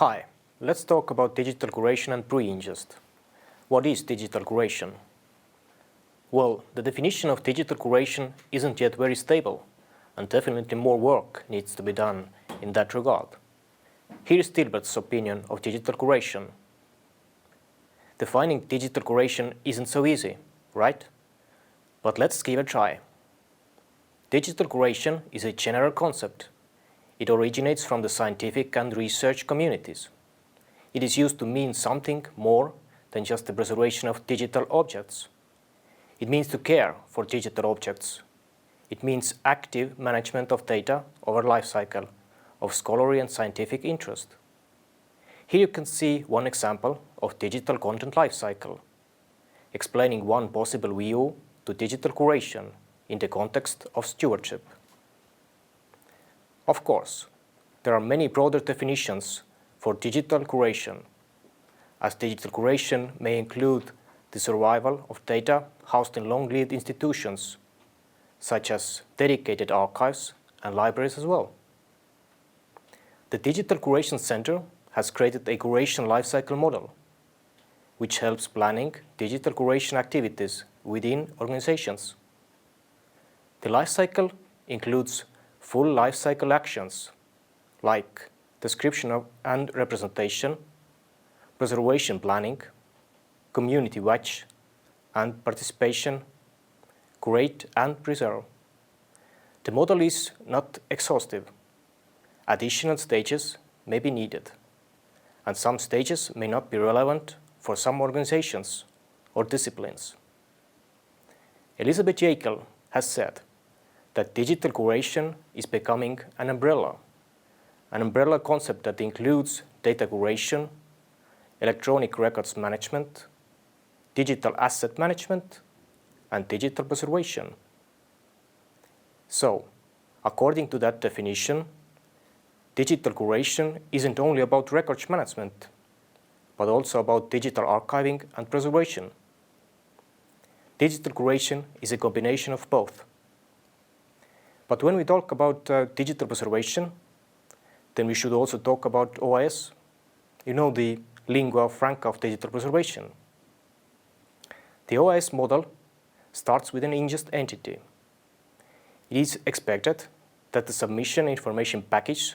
Hi, let's talk about digital curation and pre-ingest. What is digital curation? Well, the definition of digital curation isn't yet very stable, and definitely more work needs to be done in that regard. Here is Tilbert's opinion of digital curation. Defining digital curation isn't so easy, right? But let's give it a try. Digital curation is a general concept. It originates from the scientific and research communities. It is used to mean something more than just the preservation of digital objects. It means to care for digital objects. It means active management of data over life cycle of scholarly and scientific interest. Here you can see one example of digital content life cycle, explaining one possible view to digital curation in the context of stewardship. Of course, there are many broader definitions for digital curation, as digital curation may include the survival of data housed in long-lived institutions, such as dedicated archives and libraries as well. The Digital Curation Center has created a curation lifecycle model, which helps planning digital curation activities within organizations. The lifecycle includes full lifecycle actions like description and representation, preservation planning, community watch and participation, curate and preserve. The model is not exhaustive. Additional stages may be needed, and some stages may not be relevant for some organizations or disciplines. Elizabeth Yakel has said that digital curation is becoming an umbrella concept that includes data curation, electronic records management, digital asset management, and digital preservation. So, according to that definition, digital curation isn't only about records management, but also about digital archiving and preservation. Digital curation is a combination of both. But when we talk about digital preservation, then we should also talk about OAIS. You know, the lingua franca of digital preservation. The OAIS model starts with an ingest entity. It is expected that the submission information package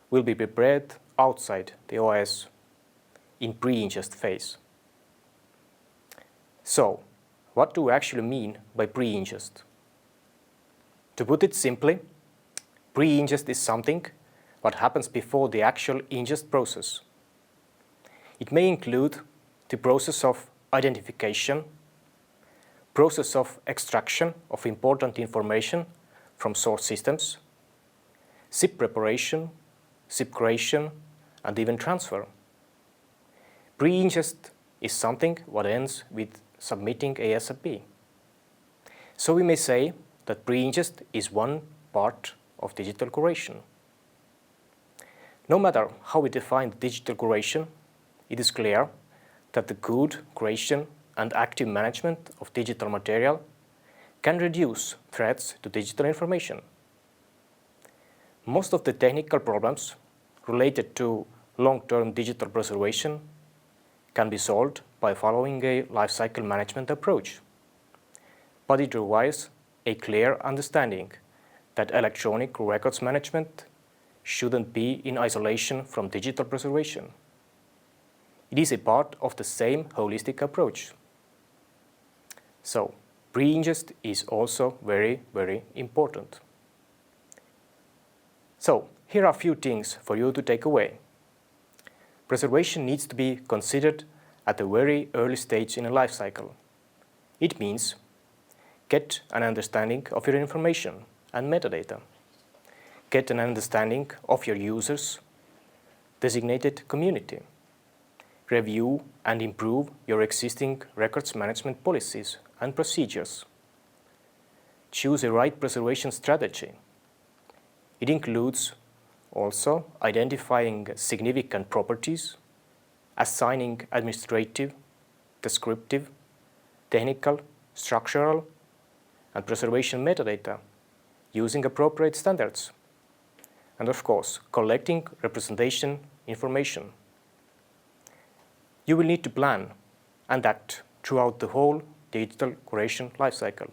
will be prepared outside the OAIS in pre-ingest phase. So, what do we actually mean by pre-ingest? To put it simply, pre-ingest is something what happens before the actual ingest process. It may include the process of identification, process of extraction of important information from source systems, SIP preparation, SIP creation, and even transfer. Pre-ingest is something what ends with submitting a SFP. So we may say that pre-ingest is one part of digital curation. No matter how we define digital curation, it is clear that the good curation and active management of digital material can reduce threats to digital information. Most of the technical problems related to long-term digital preservation can be solved by following a lifecycle management approach, but it requires a clear understanding that electronic records management shouldn't be in isolation from digital preservation. It is a part of the same holistic approach. So, pre-ingest is also very, very important. So, here are a few things for you to take away. Preservation needs to be considered at a very early stage in a life cycle. It means get an understanding of your information and metadata. Get an understanding of your users' designated community. Review and improve your existing records management policies and procedures. Choose a right preservation strategy. It includes also identifying significant properties, assigning administrative, descriptive, technical, structural, and preservation metadata using appropriate standards, and of course, collecting representation information. You will need to plan and act throughout the whole digital curation lifecycle.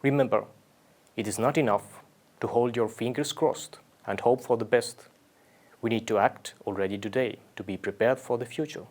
Remember, it is not enough to hold your fingers crossed and hope for the best. We need to act already today to be prepared for the future.